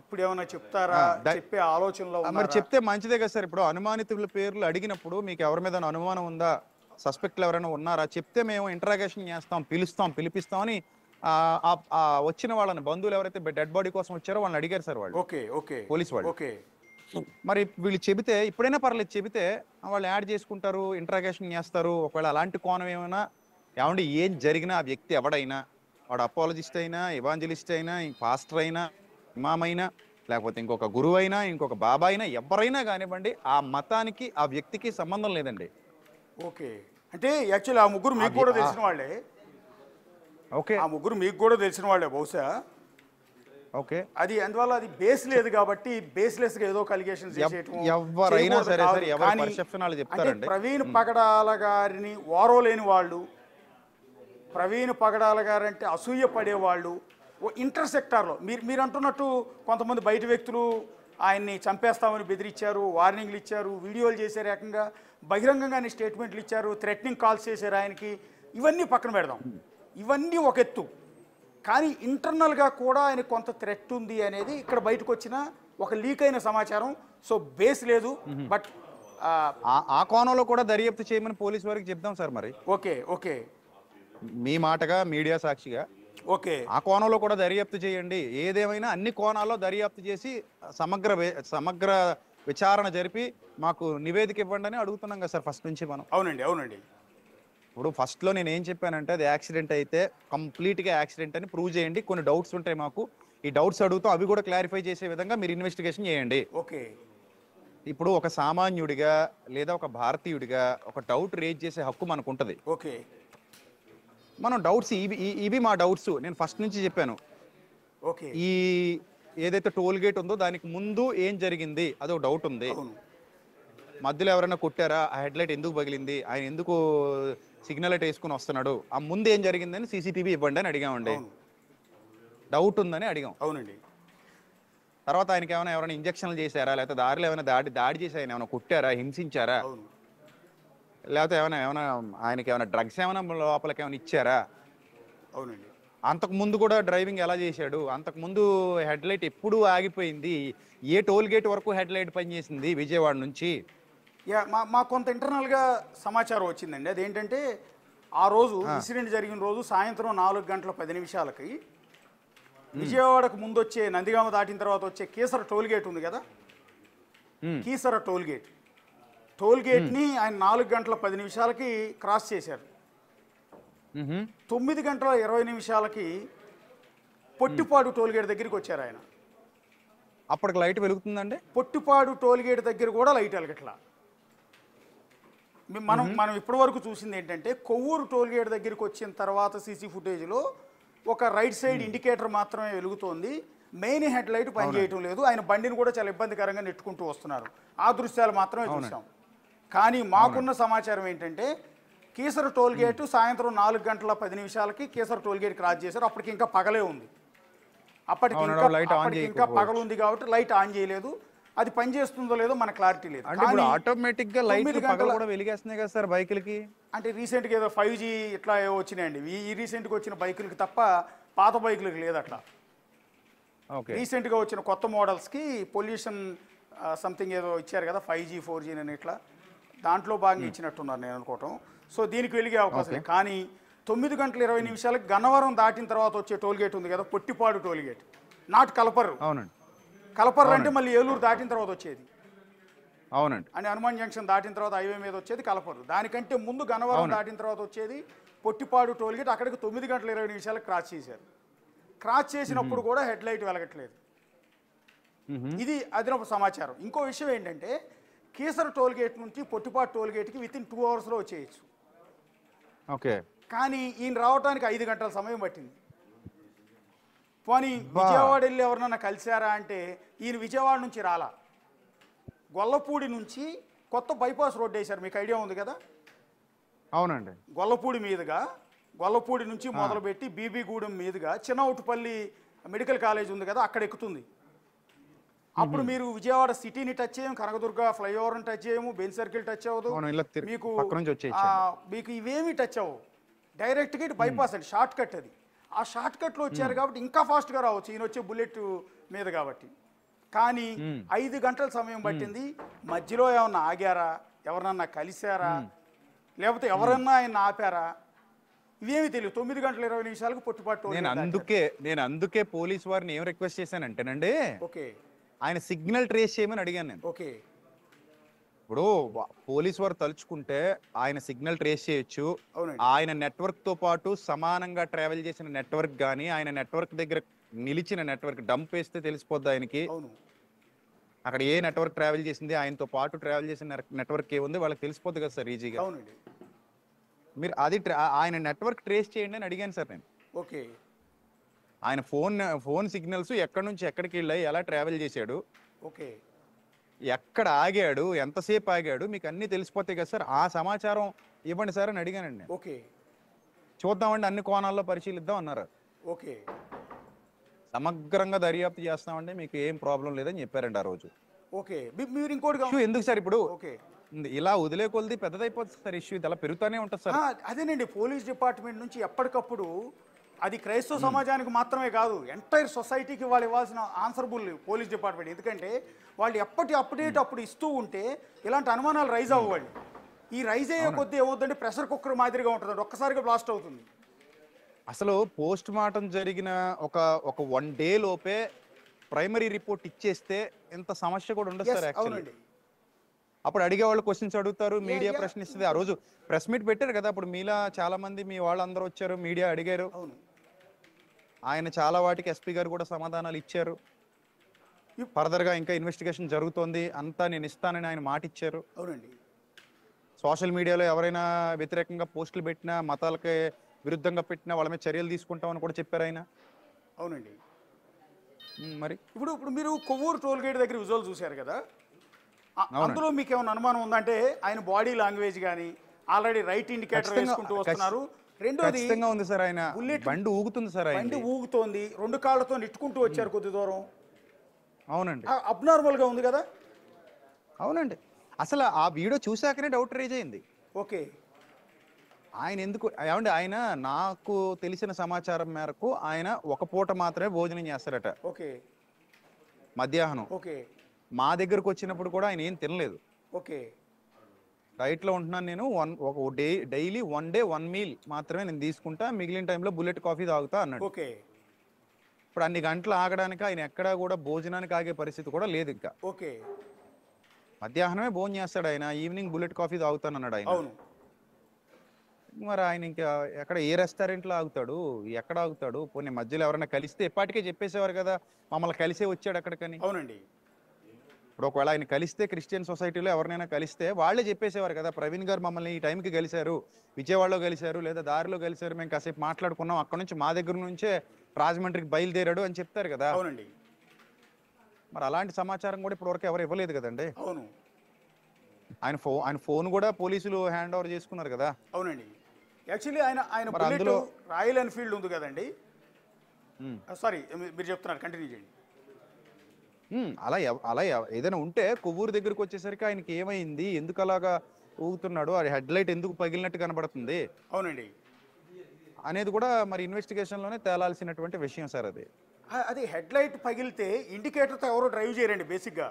ఇప్పుడు ఏమైనా చెప్తారా చెప్పే ఆలోచనలో మరి చెప్తే మంచిదే కదా సార్. ఇప్పుడు అనుమానితుల పేర్లు అడిగినప్పుడు మీకు ఎవరి మీద అనుమానం ఉందా, సస్పెక్ట్లు ఎవరైనా ఉన్నారా చెప్తే మేము ఇంటరాగేషన్ చేస్తాం, పిలిపిస్తామని వచ్చిన వాళ్ళని బంధువులు ఎవరైతే డెడ్ బాడీ కోసం వచ్చారో వాళ్ళని అడిగారు సార్ వాళ్ళు. ఓకే, ఓకే, పోలీస్ వాళ్ళు. ఓకే. మరి వీళ్ళు చెబితే ఇప్పుడైనా పర్లేదు, చెబితే వాళ్ళు యాడ్ చేసుకుంటారు, ఇంటరాగేషన్ చేస్తారు. ఒకవేళ అలాంటి కోణం ఏమైనా ఏమంటే ఏం జరిగినా ఆ వ్యక్తి ఎవడైనా, వాడు అపాలజిస్ట్ అయినా, ఇవాంజలిస్ట్ అయినా, పాస్టర్ అయినా, ఇమామ్ అయినా, లేకపోతే ఇంకొక గురువు అయినా, ఇంకొక బాబా అయినా, ఎవరైనా కానివ్వండి, ఆ మతానికి ఆ వ్యక్తికి సంబంధం లేదండి. ఓకే. అంటే యాక్చువల్లీ ఆ 3 మీకు కూడా తెలిసిన వాళ్ళే. ఓకే. ఆ 3 మీకు కూడా తెలిసిన వాళ్ళే బహుశా. ఓకే. అది అందువల్ల అది బేస్ లేదు కాబట్టి బేస్లెస్ గా ఏదో అలిగేషన్స్ ఎవరైనా సరే సరే ఎవరి పర్సెప్షన్ వాళ్ళు చెప్తారండి. ప్రవీణ్ పగడాల గారిని ఓరవలేని వాళ్ళు, ప్రవీణ్ పగడాల గారు అంటే అసూయ పడేవాళ్ళు ఇంటర్సెక్టార్లో మీరు అంటున్నట్టు కొంతమంది బయట వ్యక్తులు ఆయన్ని చంపేస్తామని బెదిరించారు, వార్నింగ్లు ఇచ్చారు, వీడియోలు చేశారు, ఏకంగా బహిరంగంగానే స్టేట్మెంట్లు ఇచ్చారు, థ్రెటనింగ్ కాల్స్ చేశారు ఆయనకి. ఇవన్నీ పక్కన పెడదాం, ఇవన్నీ ఒక ఎత్తు. కానీ ఇంటర్నల్గా కూడా ఆయన కొంత థ్రెట్ ఉంది అనేది ఇక్కడ బయటకు వచ్చిన ఒక లీక్ అయిన సమాచారం. సో బేస్ లేదు, బట్ ఆ కోణంలో కూడా దర్యాప్తు చేయమని పోలీసు వారికి చెప్దాం సార్. మరి ఓకే, ఓకే, మీ మాటగా మీడియా సాక్షిగా ఓకే, ఆ కోణంలో కూడా దర్యాప్తు చేయండి. ఏదేమైనా అన్ని కోణాల్లో దర్యాప్తు చేసి సమగ్ర విచారణ జరిపి మాకు నివేదిక ఇవ్వండి అని అడుగుతున్నాం కదా సార్ ఫస్ట్ నుంచి మనం. అవునండి, అవునండి. ఇప్పుడు ఫస్ట్లో నేను ఏం చెప్పానంటే అది యాక్సిడెంట్ అయితే కంప్లీట్గా యాక్సిడెంట్ అని ప్రూవ్ చేయండి. కొన్ని డౌట్స్ ఉంటాయి మాకు, ఈ డౌట్స్ అడుగుతాం, అవి కూడా క్లారిఫై చేసే విధంగా మీరు ఇన్వెస్టిగేషన్ చేయండి. ఓకే. ఇప్పుడు ఒక సామాన్యుడిగా లేదా ఒక భారతీయుడిగా ఒక డౌట్ రేజ్ చేసే హక్కు మనకు ఉంటుంది. ఓకే. మనం డౌట్స్ ఇవి మా డౌట్స్ నేను ఫస్ట్ నుంచి చెప్పాను. ఓకే. ఈ ఏదైతే టోల్ గేట్ ఉందో దానికి ముందు ఏం జరిగింది అదొక డౌట్ ఉంది. మధ్యలో ఎవరైనా కొట్టారా, ఆ హెడ్ లైట్ ఎందుకు పగిలింది, ఆయన ఎందుకు సిగ్నల్ లైట్ వేసుకుని వస్తున్నాడు, ఆ ముందు ఏం జరిగిందని సీసీటీవీ ఇవ్వండి అని అడిగామండి. డౌట్ ఉందని అడిగాం. అవునండి. తర్వాత ఆయనకి ఎవరైనా ఇంజక్షన్లు చేశారా, లేకపోతే దారిలో ఏమైనా దాడి చేసి ఆయన ఏమైనా కొట్టారా, హింసించారా, లేకపోతే ఏమైనా ఆయనకి ఏమైనా డ్రగ్స్ ఏమైనా లోపలికి ఏమైనా ఇచ్చారా. అవునండి. అంతకు ముందు కూడా డ్రైవింగ్ ఎలా చేశాడు, అంతకు ముందు హెడ్ లైట్ ఎప్పుడు ఆగిపోయింది, ఏ టోల్ గేట్ వరకు హెడ్ లైట్ పనిచేసింది విజయవాడ నుంచి. మా కొంత ఇంటర్నల్గా సమాచారం వచ్చిందండి. అదేంటంటే ఆ రోజు ఇన్సిడెంట్ జరిగిన రోజు సాయంత్రం 4:10 విజయవాడకు ముందు వచ్చే నందిగామ దాటిన తర్వాత వచ్చే కీసర టోల్ గేట్ ఉంది కదా, కీసర టోల్ గేట్ని ఆయన 4:10 క్రాస్ చేశారు. 9:20 పొట్టిపాడు టోల్ గేట్ దగ్గరికి వచ్చారు ఆయన. అప్పటికి లైట్ వెలుగుతుందండి. పొట్టిపాడు టోల్ గేట్ దగ్గర కూడా లైట్ వెలగట్లా. మనం ఇప్పటి వరకు చూసింది ఏంటంటే కొవ్వూరు టోల్ గేట్ దగ్గరికి వచ్చిన తర్వాత సీసీ ఫుటేజ్లో ఒక రైట్ సైడ్ ఇండికేటర్ మాత్రమే వెలుగుతోంది. మెయిన్ హెడ్ లైట్ పనిచేయటం లేదు. ఆయన బండిని కూడా చాలా ఇబ్బందికరంగా నెట్టుకుంటూ వస్తున్నారు. ఆ దృశ్యాలు మాత్రమే చూసాం. కానీ మాకున్న సమాచారం ఏంటంటే కీసర టోల్ గేటు సాయంత్రం 4 గంటల 10 నిమిషాలకి కీసర టోల్ గేట్ క్రాస్ చేశారు. అప్పటికి ఇంకా పగలే ఉంది. అప్పటికి ఇంకా పగలు ఉంది కాబట్టి లైట్ ఆన్ చేయలేదు. అది పని చేస్తుందో లేదో మన క్లారిటీ లేదు. ఆటోమేటిక్ గా లైట్ పగలు కూడా వెలిగేస్తున్నాయి కదా సార్ బైకులకి. అంటే రీసెంట్గా ఏదో 5G ఇట్లా వచ్చినాయండి. ఈ రీసెంట్గా వచ్చిన బైకులకి తప్ప పాత బైకులకి లేదు అట్లా. రీసెంట్గా వచ్చిన కొత్త మోడల్స్కి పొల్యూషన్ సంథింగ్ ఏదో ఇచ్చారు కదా 5G 4G అని ఇట్లా దాంట్లో భాగంగా ఇచ్చినట్టున్నారు నేను అనుకోవటం. సో దీనికి వెలిగే అవకాశం లేదు. కానీ 9 గంటల 20 నిమిషాలకు గన్నవరం దాటిన తర్వాత వచ్చే టోల్ గేట్ ఉంది కదా, Pottipadu toll gate, not Kalaparru. అవునండి. కలపర్రు అంటే మళ్ళీ ఏలూరు దాటిన తర్వాత వచ్చేది. అవునండి. అని హనుమాన్ జంక్షన్ దాటిన తర్వాత హైవే మీద వచ్చేది కలపర్రు. దానికంటే ముందు గన్నవరం దాటిన తర్వాత వచ్చేది పొట్టిపాడు టోల్ గేట్. అక్కడికి 9 గంటల 20 నిమిషాలకు క్రాస్ చేశారు. క్రాస్ చేసినప్పుడు కూడా హెడ్ లైట్ వెలగట్లేదు. ఇది అదనపు సమాచారం. ఇంకో విషయం ఏంటంటే కీసర టోల్ గేట్ నుంచి పొట్టిపాడు టోల్ గేట్కి వితిన్ 2 అవర్స్లో వచ్చేయచ్చు. ఓకే. కానీ ఈయన రావడానికి 5 గంటల సమయం పట్టింది. పోనీ విజయవాడ వెళ్ళి ఎవరినన్నా కలిశారా అంటే ఈయన విజయవాడ నుంచి రాలా, గొల్లపూడి నుంచి కొత్త బైపాస్ రోడ్ వేశారు. మీకు ఐడియా ఉంది కదా? అవునండి. గొల్లపూడి నుంచి మొదలుపెట్టి బీబీగూడెం మీదుగా చిన్నవుటుపల్లి మెడికల్ కాలేజ్ ఉంది కదా, అక్కడ ఎక్కుతుంది. అప్పుడు మీరు విజయవాడ సిటీని టచ్ చేయము, కనకదుర్గ ఫ్లైఓవర్ని టచ్ చేయము, బెంజ్ సర్కిల్ టచ్ అవ్వదు, మీకు ఇవేమీ టచ్ అవ్వవు. డైరెక్ట్గా ఇటు బైపాస్ అండి, షార్ట్ కట్ అది. ఆ షార్ట్ కట్లో వచ్చారు కాబట్టి ఇంకా ఫాస్ట్గా రావచ్చు ఈయన వచ్చే బుల్లెట్ మీద కాబట్టి. కానీ 5 గంటల సమయం పట్టింది. మధ్యలో ఏమన్నా ఆగారా, ఎవరన్నా కలిశారా, లేకపోతే ఎవరన్నా ఆయన ఆపారా, ఇవేమి తెలియదు. 9 గంటల 20 నిమిషాలకు పొట్టిపాటు. నేను అందుకే పోలీస్ వారిని ఏం రిక్వెస్ట్ చేశానంటేనండి, ఓకే, ఆయన సిగ్నల్ ట్రేస్ చేయమని అడిగాను నేను. ఓకే, ఇప్పుడు పోలీస్ వారు తలుచుకుంటే ఆయన సిగ్నల్ ట్రేస్ చేయొచ్చు. ఆయన నెట్వర్క్ తో పాటు సమానంగా ట్రావెల్ చేసిన నెట్వర్క్ కానీ ఆయన నెట్వర్క్ దగ్గర నిలిచిన నెట్వర్క్ డంప్ వేస్తే తెలిసిపోద్ది ఆయనకి. అక్కడ ఏ నెట్వర్క్ ట్రావెల్ చేసింది, ఆయనతో పాటు ట్రావెల్ చేసిన నెట్వర్క్ ఏముంది వాళ్ళకి తెలిసిపోద్ది కదా సార్ ఈజీగా. మీరు అది ఆయన నెట్వర్క్ ట్రేస్ చేయండి అని అడిగాను సార్ నేను. ఓకే, ఆయన ఫోన్ సిగ్నల్స్ ఎక్కడి నుంచి ఎక్కడికి వెళ్ళాయి, ఎలా ట్రావెల్ చేశాడు, ఓకే, ఎక్కడ ఆగాడు, ఎంతసేపు ఆగాడు, మీకు అన్ని తెలిసిపోతాయి కదా సార్. ఆ సమాచారం ఇవ్వండి సార్ అని అడిగానండి. ఓకే, చూద్దామండి, అన్ని కోణాల్లో పరిశీలిద్దాం అన్నారు. ఓకే, సమగ్రంగా దర్యాప్తు చేస్తామండి, మీకు ఏం ప్రాబ్లం లేదని చెప్పారండి ఆ రోజు. ఓకే, మీరు ఇంకోటి ఎందుకు సార్ ఇప్పుడు ఓకే ఇలా వదిలే కొలిది పెద్దదైపోతుంది సార్ ఇష్యూ, ఇది అలా పెరుగుతూనే ఉంటుంది సార్. అదేనండి, పోలీస్ డిపార్ట్మెంట్ నుంచి ఎప్పటికప్పుడు అది క్రైస్తవ సమాజానికి మాత్రమే కాదు, ఎంటైర్ సొసైటీకి వాళ్ళు ఇవ్వాల్సిన ఆన్సరబుల్ పోలీస్ డిపార్ట్మెంట్. ఎందుకంటే వాళ్ళు ఎప్పటి అప్డేట్ అప్పుడు ఇస్తూ ఉంటే ఇలాంటి అనుమానాలు రైజ్ అవ్వాలి. ఈ రైజ్ అయ్యే కొద్దీ ఏమవుతుందంటే ప్రెషర్ కుక్కర్ మాదిరిగా ఉంటుంది, ఒక్కసారిగా బ్లాస్ట్ అవుతుంది. అసలు పోస్ట్ మార్టం జరిగిన ఒక 1 డే లోపే ప్రైమరీ రిపోర్ట్ ఇచ్చేస్తే ఎంత సమస్య కూడా ఉండదు సార్. యాక్చువల్లీ అప్పుడు అడిగే వాళ్ళు క్వశ్చన్స్ అడుగుతారు, మీడియా ప్రశ్నిస్తుంది. ఆ రోజు ప్రెస్ మీట్ పెట్టారు కదా, అప్పుడు మీలా చాలా మంది మీ వాళ్ళందరూ వచ్చారు, మీడియా అడిగారు. ఆయన చాలా వాటికి ఎస్పీ గారు కూడా సమాధానాలు ఇచ్చారు. ఫర్దర్ గా ఇంకా ఇన్వెస్టిగేషన్ జరుగుతోంది, అంతా నేను ఇస్తానని ఆయన మాట ఇచ్చారు. అవునండి. సోషల్ మీడియాలో ఎవరైనా వ్యతిరేకంగా పోస్టులు పెట్టినా, మతాలకి విరుద్ధంగా పెట్టినా వాళ్ళ మీద చర్యలు తీసుకుంటామని కూడా చెప్పారు ఆయన. అవునండి. మరి ఇప్పుడు మీరు కొవ్వూరు టోల్ గేట్ దగ్గర విజువల్ చూశారు కదా, అందులో మీకు ఏమైనా అనుమానం ఉందంటే ఆయన బాడీ లాంగ్వేజ్ కానీ ఆల్రెడీ రైట్ ఇండికేటర్ వేసుకుంటూ వస్తున్నారు. రెండోది ఉంది సార్, ఆయన బండి ఊగుతుంది సార్, బండి ఊగుతోంది, 2 కాళ్ళతో నెట్టుకుంటూ వచ్చారు కొద్ది దూరం. అవునండి, అబ్నార్మల్ గా ఉంది కదా. అవునండి, అసలు ఆ వీడియో చూసాకనే డౌట్ రేజ్ అయింది. ఓకే, ఆయన ఎందుకు ఏమండి, ఆయన నాకు తెలిసిన సమాచారం మేరకు ఆయన ఒక పూట మాత్రమే భోజనం చేస్తారట. ఓకే, మధ్యాహ్నం. ఓకే, మా దగ్గరకు వచ్చినప్పుడు కూడా ఆయన ఏం తినలేదు. ఓకే, డైట్ లో ఉంటున్నాను నేను, డైలీ 1 డే 1 మీల్ మాత్రమే నేను తీసుకుంటా, మిగిలిన టైంలో బుల్లెట్ కాఫీ తాగుతా అన్నాడు. ఓకే, ఇప్పుడు అన్ని గంటలు ఆగడానికి ఆయన ఎక్కడా కూడా భోజనానికి ఆగే పరిస్థితి కూడా లేదు ఇంకా. ఓకే, మధ్యాహ్నమే భోజనం చేస్తాడు ఆయన, ఈవినింగ్ బుల్లెట్ కాఫీ తాగుతానన్నాడు ఆయన. అవును. మరి ఆయన ఇంకా ఎక్కడ ఏ రెస్టారెంట్లో ఆగుతాడు, ఎక్కడ ఆగుతాడు? పోనీ మధ్యలో ఎవరైనా కలిస్తే ఎప్పటికే చెప్పేసేవారు కదా, మమ్మల్ని కలిసే వచ్చాడు అక్కడికని. అవునండి. ఇప్పుడు ఒకవేళ ఆయన కలిస్తే క్రిస్టియన్ సొసైటీలో ఎవరినైనా కలిస్తే వాళ్ళే చెప్పేసేవారు కదా, ప్రవీణ్ గారు మమ్మల్ని ఈ టైంకి కలిశారు, విజయవాడలో కలిశారు, లేదా దారిలో కలిశారు, మేము కాసేపు మాట్లాడుకున్నాం, అక్కడ నుంచి మా దగ్గర నుంచే రాజమండ్రికి బయలుదేరాడు అని చెప్తారు కదా. అవునండి. మరి అలాంటి సమాచారం కూడా ఇప్పటివరకు ఎవరు ఇవ్వలేదు కదండి. అవును ఆయన ఫోన్ కూడా పోలీసులు హ్యాండ్ ఓవర్ చేసుకున్నారు కదా. అవునండి. యాక్చువల్లీ ఆయన మరి బుల్లెట్ అందులో రాయల్ ఎన్ఫీల్డ్ ఉంది కదండి. సారీ మీరు చెప్తున్నారు, కంటిన్యూ చేయండి. అలా ఏదైనా ఉంటే కొవ్వూరు దగ్గరికి వచ్చేసరికి ఆయనకి ఏమైంది, ఎందుకు అలాగా ఊగుతున్నాడు, అది హెడ్ లైట్ ఎందుకు పగిలినట్టు కనబడుతుంది అవునండి. అనేది కూడా మరి ఇన్వెస్టిగేషన్ లోనే తేలాల్సినటువంటి విషయం సార్. అది హెడ్ లైట్ పగిలితే ఇండికేటర్తో ఎవరు డ్రైవ్ చేయరండి బేసిక్గా,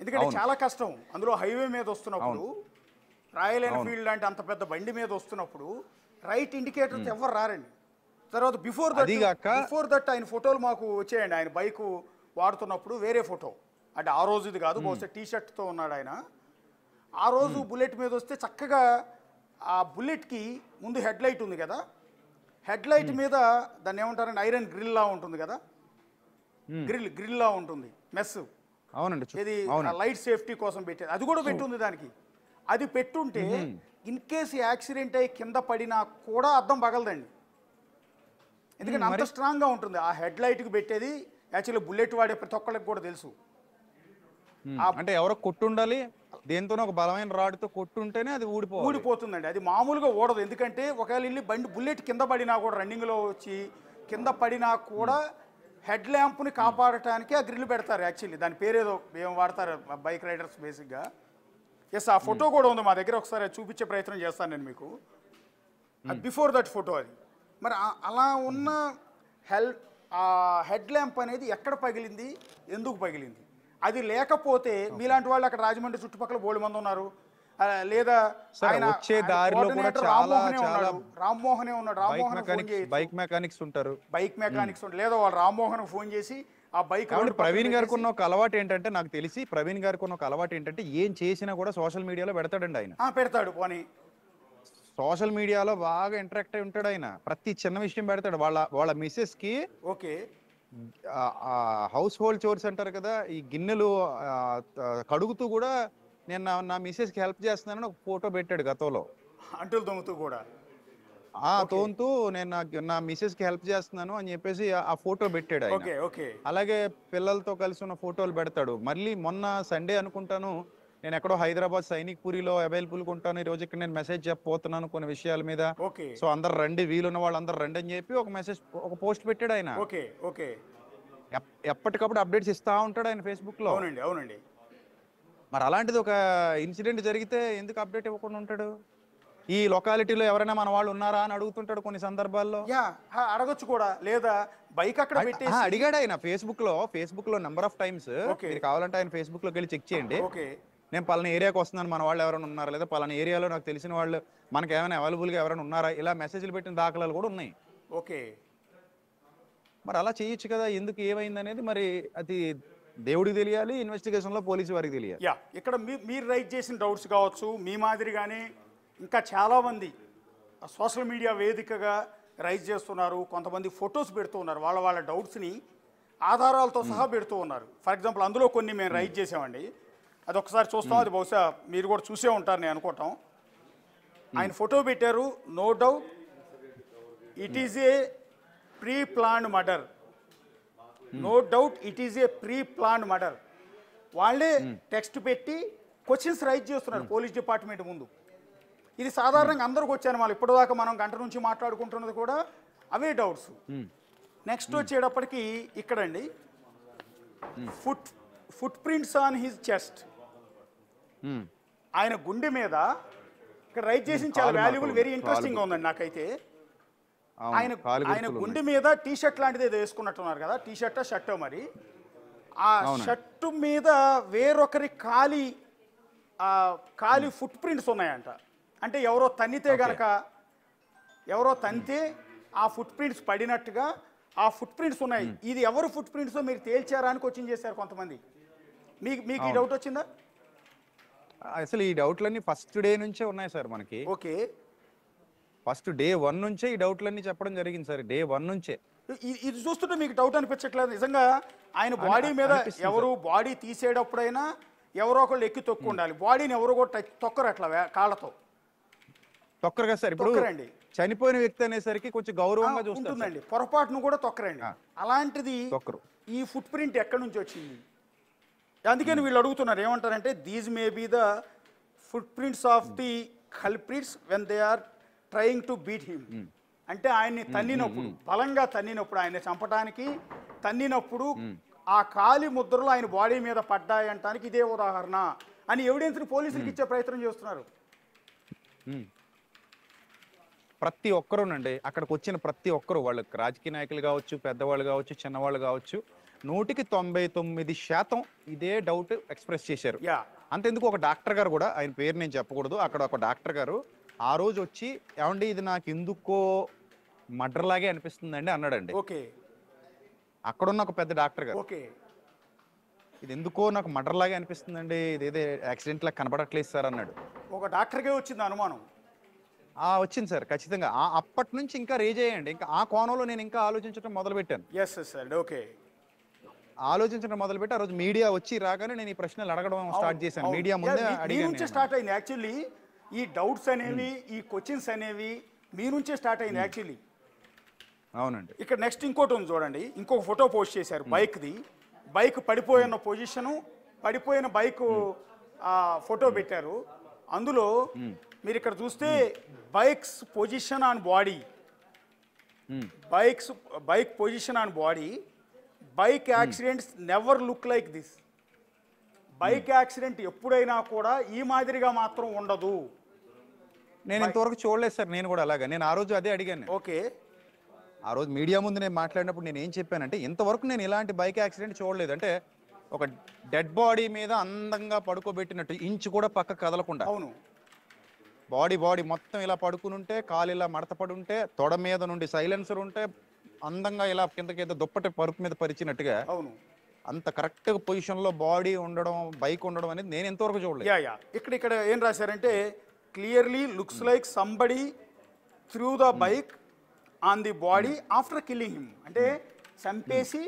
ఎందుకంటే చాలా కష్టం. అందులో హైవే మీద వస్తున్నప్పుడు రాయల్ ఎన్ఫీల్డ్ లాంటి అంత పెద్ద బండి మీద వస్తున్నప్పుడు రైట్ ఇండికేటర్తో ఎవరు రారండి. తర్వాత బిఫోర్ దట్ ఆయన ఫోటోలు మాకు వచ్చాయండి. ఆయన బైక్ వాడుతున్నప్పుడు వేరే ఫోటో, అంటే ఆ రోజు ఇది కాదు, బహుశా టీ షర్ట్తో ఉన్నాడు ఆయన. ఆ రోజు బుల్లెట్ మీద వస్తే చక్కగా ఆ బుల్లెట్కి ముందు హెడ్ లైట్ ఉంది కదా, హెడ్ లైట్ మీద దాన్ని ఏమంటారంటే ఐరన్ గ్రిల్ లా ఉంటుంది కదా, గ్రిల్ లా ఉంటుంది మెస్. అవునండి. ఇది లైట్ సేఫ్టీ కోసం పెట్టేది, అది కూడా పెట్టుంది దానికి. అది పెట్టుంటే ఇన్ కేసు యాక్సిడెంట్ అయ్యి కింద పడినా కూడా అద్దం పగలదండి, ఎందుకంటే అంత స్ట్రాంగ్గా ఉంటుంది. ఆ హెడ్ లైట్కి పెట్టేది యాక్చువల్లీ బుల్లెట్ వాడే ప్రతి ఒక్కళ్ళకి కూడా తెలుసు. అంటే ఎవరో కొట్టుండాలి, దేంతోనో ఒక బలమైన రాడ్తో కొట్టుంటేనే అది ఊడిపోతుందండి. అది మామూలుగా ఊడదు, ఎందుకంటే ఒకవేళ వెళ్ళి బండి బుల్లెట్ కింద పడినా కూడా, రన్నింగ్లో వచ్చి కింద పడినా కూడా హెడ్ ల్యాంప్ని కాపాడటానికి ఆ గ్రిల్ పెడతారు. యాక్చువల్లీ దాని పేరేదో ఏం వాడతారు బైక్ రైడర్స్ బేసిక్గా. ఎస్, ఆ ఫోటో కూడా ఉంది మా దగ్గర, ఒకసారి చూపించే ప్రయత్నం చేస్తాను నేను మీకు. బిఫోర్ దట్ ఫోటో అది. మరి అలా ఉన్న ఆ హెడ్ ల్యాంప్ అనేది ఎక్కడ పగిలింది, ఎందుకు పగిలింది, అది లేకపోతే మీలాంటి వాళ్ళు అక్కడ రాజమండ్రి చుట్టుపక్కల బోల్డ్ మంది ఉన్నారు. లేదా వచ్చే దారిలో కూడా చాలా చాలా రామ్మోహనే ఉన్నాడు, బైక్ మెకానిక్స్ ఉంటారు, లేదా వాళ్ళు రామ్మోహన్ ఫోన్ చేసి ఆ బైక్. ప్రవీణ్ గారికి ఉన్న ఒక అలవాటు ఏంటంటే, నాకు తెలిసి ప్రవీణ్ గారికి ఉన్న ఒక అలవాటు ఏంటంటే, ఏం చేసినా కూడా సోషల్ మీడియాలో పెడతాడండి ఆయన. పెడతాడు పోనీ, సోషల్ మీడియాలో బాగా ఇంటరాక్ట్ అయి ఉంటాడు ఆయన. ప్రతి చిన్న విషయం పెడతాడు. వాళ్ళ మిస్సెస్ కి ఓకే హౌస్ హోల్డ్ చోర్స్ అంటారు కదా, ఈ గిన్నెలు కడుగుతూ కూడా నేను నా మిస్సెస్ కి హెల్ప్ చేస్తున్నానని ఒక ఫోటో పెట్టాడు గతంలో. అంటులు తోముతూ కూడా తోముతూ నేను నా మిస్సెస్ కి హెల్ప్ చేస్తున్నాను అని చెప్పేసి ఆ ఫోటో పెట్టాడు ఆయన. అలాగే పిల్లలతో కలిసి ఉన్న ఫోటోలు పెడతాడు. మళ్ళీ మొన్న సండే అనుకుంటాను, నేను ఎక్కడో హైదరాబాద్ సైనిక్ పూరిలో అవైలబుల్గా ఉంటాను, ఈ రోజు ఇక్కడ నేను మెసేజ్ చెప్పబోతున్నాను కొన్ని విషయాల మీద, సో అందరు రండి, వీలున్న వాళ్ళందరూ రండి అని చెప్పి ఒక పోస్ట్ పెట్టాడు ఆయన. ఎప్పటికప్పుడు అప్డేట్స్ ఇస్తా ఉంటాడు ఆయన ఫేస్బుక్ లో. అవునండి. మరి అలాంటిది ఒక ఇన్సిడెంట్ జరిగితే ఎందుకు అప్డేట్ ఇవ్వకుండా ఉంటాడు? ఈ లొకాలిటీలో ఎవరైనా మన వాళ్ళు ఉన్నారా అని అడుగుతుంటాడు కొన్ని సందర్భాల్లో. అడగొచ్చు కూడా, లేదా బైక్ అక్కడ పెట్టేసి అడిగాడు ఆయన ఫేస్బుక్ లో నెంబర్ ఆఫ్ టైమ్స్. మీరు కావాలంటే ఆయన ఫేస్బుక్ లోకి వెళ్ళి చెక్ చేయండి. నేను పలానా ఏరియాకి వస్తున్నాను, మన వాళ్ళు ఎవరైనా ఉన్నారా, లేదా పలానా ఏరియాలో నాకు తెలిసిన వాళ్ళు మనకి ఏమైనా అవైలబుల్గా ఎవరైనా ఉన్నారా, ఇలా మెసేజ్లు పెట్టిన దాఖలాలు కూడా ఉన్నాయి. మరి అలా చేయొచ్చు కదా, ఎందుకు ఏమైంది అనేది మరి అది దేవుడికి తెలియాలి, ఇన్వెస్టిగేషన్లో పోలీసు వారికి తెలియాలి. ఇక్కడ మీరు రైజ్ చేసిన డౌట్స్ కావచ్చు, మీ మాదిరిగానే ఇంకా చాలామంది సోషల్ మీడియా వేదికగా రైజ్ చేస్తున్నారు. కొంతమంది ఫొటోస్ పెడుతూ ఉన్నారు, వాళ్ళ డౌట్స్ని ఆధారాలతో సహా పెడుతూ ఉన్నారు. ఫర్ ఎగ్జాంపుల్ అందులో కొన్ని మేము రైజ్ చేసామండి, అది ఒకసారి చూస్తాం. అది బహుశా మీరు కూడా చూసే ఉంటారు నేను అనుకోవటం. ఆయన ఫోటో పెట్టారు, no doubt it is a pre planned murder, no doubt it is a pre planned murder. వాళ్ళే టెక్స్ట్ పెట్టి క్వశ్చన్స్ రైజ్ చేస్తున్నారు పోలీస్ డిపార్ట్మెంట్ ముందు. ఇది సాధారణంగా అందరికి వచ్చాను, వాళ్ళు ఇప్పటిదాకా మనం గంట నుంచి మాట్లాడుకుంటున్నది కూడా అవే డౌట్స్. నెక్స్ట్ వచ్చేటప్పటికి ఇక్కడండి footprints on his chest, ఆయన గుండె మీద ఇక్కడ రైట్ చేసి చాలా వాల్యుబుల్, వెరీ ఇంట్రెస్టింగ్ ఉందండి నాకైతే. ఆయన గుండె మీద టీ షర్ట్ లాంటిది ఏదో వేసుకున్నట్టున్నారు కదా, టీ షర్టో మరి, ఆ షర్టు మీద వేరొకరి కాలి ఫుట్ ప్రింట్స్ ఉన్నాయంట. అంటే ఎవరో తన్నితే ఆ ఫుట్ ప్రింట్స్ పడినట్టుగా ఆ ఫుట్ ప్రింట్స్ ఉన్నాయి. ఇది ఎవరు ఫుట్ ప్రింట్స్ మీరు తేల్చారా అని క్వశ్చన్ చేశారు కొంతమంది. మీకు ఈ డౌట్ వచ్చిందా? అసలు ఈ డౌట్లన్నీ ఫస్ట్ డే నుంచే ఉన్నాయి సార్ మనకి. ఫస్ట్ డే 1 నుంచే ఈ డౌట్లన్నీ చెప్పడం జరిగింది సార్, డే 1 నుంచే. ఇది చూస్తుంటే మీకు డౌట్ అనిపించట్లేదు? నిజంగా ఆయన బాడీ మీద ఎవరు బాడీ తీసేటప్పుడైనా ఎవరో ఒకళ్ళు ఎక్కి తొక్కు ఉండాలి, బాడీని ఎవరు కూడా తొక్కరు అట్లా కాళ్ళతో. తొక్కరు కదా సార్. ఇప్పుడు తొక్కరండి. చనిపోయిన వ్యక్తి అనేసరికి కొంచెం గౌరవంగా చూస్తారు ఉంటుందండి, పొరపాటును కూడా తొక్కరండి. అలాంటిది తొక్కరు. ఈ ఫుట్ ప్రింట్ ఎక్కడి నుంచి వచ్చింది? అందుకని వీళ్ళు అడుగుతున్నారు ఏమంటారంటే, these may be the footprints of the culprits when they are trying to beat him. అంటే ఆయన్ని తన్నినప్పుడు, బలంగా తన్నినప్పుడు, ఆయన చంపడానికి తన్నినప్పుడు ఆ కాలి ముద్రలు ఆయన బాడీ మీద పడ్డాయంటానికి ఇదే ఉదాహరణ అని ఎవిడెన్స్ని పోలీసులకు ఇచ్చే ప్రయత్నం చేస్తున్నారు. ప్రతి ఒక్కరునండి అక్కడికి వచ్చిన ప్రతి ఒక్కరు, వాళ్ళు రాజకీయ నాయకులు కావచ్చు, పెద్దవాళ్ళు కావచ్చు, చిన్నవాళ్ళు కావచ్చు, 99% ఇదే డౌట్ ఎక్స్ప్రెస్ చేశారు. అంతెందుకు ఒక డాక్టర్ గారు కూడా, ఆయన పేరు నేను చెప్పకూడదు, అక్కడ ఒక డాక్టర్ గారు ఆ రోజు వచ్చి ఏమండి ఇది నాకు ఎందుకో మర్డర్ లాగే అనిపిస్తుందండి అన్నాడండి. ఓకే. అక్కడున్న ఒక పెద్ద డాక్టర్ గారు ఓకే, ఇది ఎందుకో నాకు మర్డర్ లాగే అనిపిస్తుందండి, ఇదేదో యాక్సిడెంట్ లాగా కనబడట్లేదు సార్ అన్నాడు. ఒక డాక్టర్కే వచ్చింది అనుమానం. వచ్చింది సార్ ఖచ్చితంగా. అప్పటి నుంచి ఇంకా రేజ్ అయ్యండి, ఇంకా ఆ కోణంలో నేను ఇంకా ఆలోచించడం మొదలు పెట్టాను. Yes sir. ఓకే. ఆలోచించడం మొదలుపెట్టి ఆ రోజు మీడియా వచ్చి రాగానే నేను ఈ ప్రశ్నలు అడగడం స్టార్ట్ చేశాను. మీడియా ముందే అడిగాను. స్టార్ట్ అయింది యాక్చువల్లీ ఈ డౌట్స్ అనేవి, ఈ క్వశ్చన్స్ అనేవి మీ నుంచే స్టార్ట్ అయింది యాక్చువల్లీ. అవునండి. ఇక్కడ నెక్స్ట్ ఇంకోటి ఉంది చూడండి, ఇంకొక ఫోటో పోస్ట్ చేశారు బైక్ది. బైక్ పడిపోయిన పొజిషను, పడిపోయిన బైక్ ఫోటో పెట్టారు. అందులో మీరు ఇక్కడ చూస్తే bikes position on body, bike position on body, bike accidents never look like this. Bike accident ఎప్పుడైనా కూడా ఈ మాదిరిగా మాత్రం ఉండదు. నేను ఇంతవరకు చూడలేదు సార్. నేను కూడా అలాగా, నేను ఆ రోజు అదే అడిగాను. ఓకే. ఆ రోజు మీడియా ముందు నేను మాట్లాడినప్పుడు నేను ఏం చెప్పానంటే, ఇంతవరకు నేను ఇలాంటి బైక్ యాక్సిడెంట్ చూడలేదు. అంటే ఒక డెడ్ బాడీ మీద అందంగా పడుకోబెట్టినట్టు ఇంచు కూడా పక్క కదలకుండా, అవును, బాడీ మొత్తం ఇలా పడుకుని ఉంటే, కాలు ఇలా మడత పడి ఉంటే, తొడ మీద నుండి సైలెన్సర్ ఉంటే, అందంగా ఇలా కింద దుప్పటి పరుపు మీద పరిచినట్టుగా, అవును, అంత కరెక్ట్ పొజిషన్ లో బాడీ ఉండడం, బైక్ ఉండడం అనేది నేను ఎంతవరకు చూడలేదు. ఇక్కడ ఏం రాశారంటే, clearly looks like somebody through the bike on the body after killing him. అంటే చంపేసి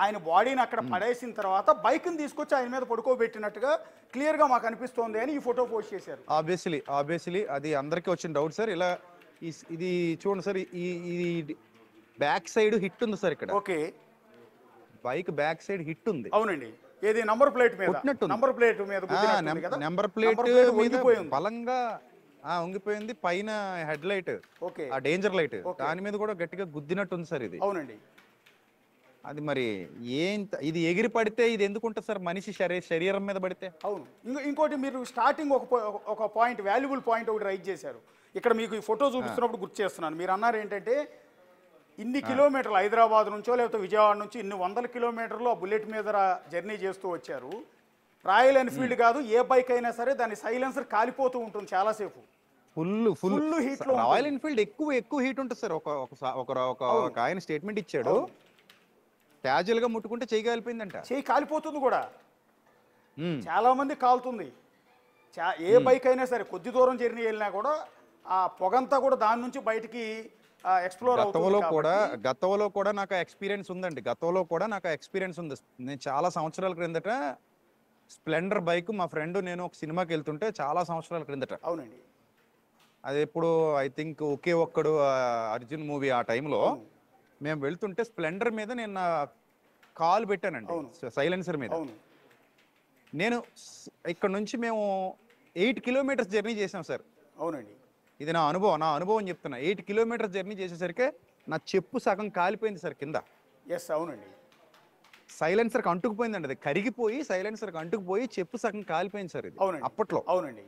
ఆయన బాడీని అక్కడ పడేసిన తర్వాత బైక్ని తీసుకొచ్చి ఆయన మీద పడుకోబెట్టినట్టుగా క్లియర్గా మాకు అనిపిస్తోంది అని ఈ ఫోటో పోస్ట్ చేశారు. ఆబ్వియస్లీ అది అందరికీ వచ్చిన డౌట్ సార్. ఇలా ఇది చూడండి సార్, ఈ బ్యాక్ సైడ్ హిట్ ఉంది సార్ ఇక్కడ. Okay. Bike back side hit ఉంది. అవునండి. ఏది నంబర్ ప్లేట్ మీద, నంబర్ ప్లేట్ మీద నెంబర్ ప్లేట్ మీద బలంగా ఉంగిపోయింది. పైన హెడ్ లైట్, ఆ డేంజర్ లైట్, దాని మీద కూడా గట్టిగా గుద్దినట్టు ఉంది సార్ ఇది. అవునండి. అది మరి ఇది ఎగిరి పడితే ఇది ఎందుకు ఉంటుంది సార్, మనిషి శరీరం మీద పడితే? అవును. ఇంకోటి మీరు స్టార్టింగ్ ఒక పాయింట్, వాల్యుబుల్ పాయింట్ ఒకటి రైజ్ చేశారు. ఇక్కడ మీకు ఈ ఫోటో చూపిస్తున్నప్పుడు గుర్తు చేస్తున్నాను. మీరు అన్నారు ఏంటంటే, ఇన్ని కిలోమీటర్లు హైదరాబాద్ నుంచో లేకపోతే విజయవాడ నుంచి ఇన్ని వందల కిలోమీటర్లు ఆ బుల్లెట్ మీద జర్నీ చేస్తూ వచ్చారు. రాయల్ ఎన్ఫీల్డ్ కాదు, ఏ బైక్ అయినా సరే దాని సైలెన్సర్ కాలిపోతూ ఉంటుంది చాలాసేపు. Full heat. రాయల్ ఎన్ఫీల్డ్ ఎక్కువ హీట్ ఉంటుంది సార్. ఒక ఆయన స్టేట్మెంట్ ఇచ్చాడు, క్యాజువల్ గా ముట్టుకుంటే చేయి కాలిపోయిందంట. చేయి కాలిపోతుంది కూడా, చాలా మంది కాలుతుంది. ఏ బైక్ అయినా సరే కొద్ది దూరం జర్నీ వెళ్ళినా కూడా ఆ పొగంతా కూడా దాని నుంచి బయటికి ఎక్స్ప్లోర్ అవుతుంది. గతంలో కూడా నాకు ఎక్స్పీరియన్స్ ఉందండి. ఉంది. నేను చాలా సంవత్సరాల క్రిందట స్ప్లెండర్ బైక్, మా ఫ్రెండ్ నేను ఒక సినిమాకి వెళ్తుంటే చాలా సంవత్సరాల క్రిందట. అవునండి. అది ఎప్పుడు ఐ థింక్ ఒకే ఒక్కడు అర్జున్ మూవీ ఆ టైంలో మేము వెళ్తుంటే స్ప్లెండర్ మీద నేను నా కాల్ పెట్టానండి, సైలెన్సర్ మీద. నేను ఇక్కడ నుంచి మేము 8 కిలోమీటర్స్ జర్నీ చేసాం సార్. అవునండి. ఇది నా అనుభవం చెప్తున్నా. 8 కిలోమీటర్స్ జర్నీ చేసేసరికి నా చెప్పు సగం కాలిపోయింది సార్ కింద. అవునండి. సైలెన్సర్కి అంటుకుపోయిందండి, అది కరిగిపోయి సైలెన్సర్కి అంటుకుపోయి చెప్పు సగం కాలిపోయింది సార్ ఇది అప్పట్లో. అవునండి.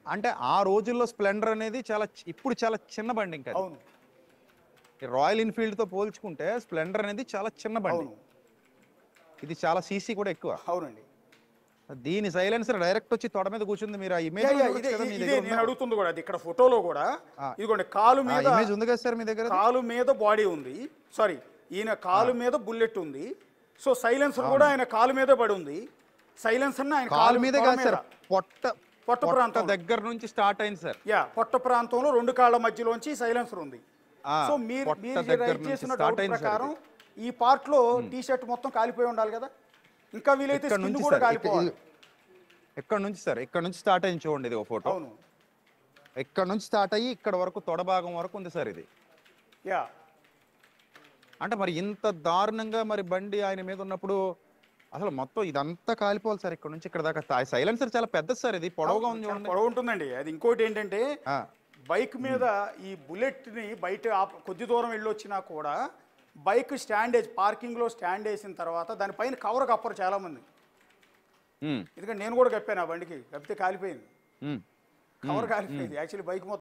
అంటే ఆ రోజుల్లో స్ప్లెండర్ అనేది ఇప్పుడు చాలా చిన్న బండి. ఇంకా రాయల్ ఎన్ఫీల్డ్ తో పోల్చుకుంటే స్ప్లెండర్ అనేది చాలా చిన్న బండి. ఇది చాలా సీసీ కూడా ఎక్కువ. అవునండి. దీని సైలెన్సర్ డైరెక్ట్ వచ్చి తొడ మీద కూర్చుంది. మీరు ఆ ఇమేజ్ అడుగుతుంది కూడా, అది ఇక్కడ ఫోటోలో కూడా ఇదిగోండి, కాలు మీద ఇమేజ్ ఉంది కదా సార్ మీ దగ్గర. కాలు మీద బాడీ ఉంది, సారీ ఈయన కాలు మీద బుల్లెట్ ఉంది. సో సైలెన్సర్ కూడా ఆయన కాలు మీద పడి ఉంది. సైలెన్సర్ ఆయన కాలు మీద కాదు సార్, పొట్ట ప్రాంతం దగ్గర నుంచి స్టార్ట్ అయింది సార్. పొట్ట ప్రాంతంలో 2 కాళ్ళ మధ్యలోంచి సైలెన్సర్ ఉంది. సో మీరు చేసిన డౌట్ ప్రకారం ఈ పార్ట్ లో టీ షర్ట్ మొత్తం కాలిపోయి ఉండాలి కదా, ఇంకా వీలైతే స్కిన్ కూడా కాలిపోవాలి. ఇక్కడ నుంచి స్టార్ట్ అయింది చూడండి, ఇది ఒక ఫోటో. అవును. ఇక్కడ నుంచి స్టార్ట్ అయ్యి ఇక్కడ వరకు తొడ భాగం వరకు ఉంది సార్ ఇది. యా అంటే మరి ఇంత దారుణంగా మరి బండి ఆయన మీద ఉన్నప్పుడు అసలు మొత్తం ఇదంతా కాలిపోవాలి సార్ ఇక్కడ నుంచి ఇక్కడ దాకా. సైలెన్సర్ చాలా పెద్దది సార్, ఇది పొడవుగా ఉంది చూడండి. పొడవు ఉంటుందండి. అది ఇంకోటి ఏంటంటే ఆ, బైక్ మీద ఈ బుల్లెట్ని బయట కొద్ది దూరం వెళ్ళొచ్చినా కూడా బైక్ స్టాండ్ వేసి పార్కింగ్లో స్టాండ్ వేసిన తర్వాత దానిపైన కవర్ కప్పరు చాలామంది. ఉమ్, ఎందుకంటే నేను కూడా కప్పాను ఆ బండికి, కప్పితే కాలిపోయింది, ఉమ్. కవర్ కాలిపోయింది. Actually bike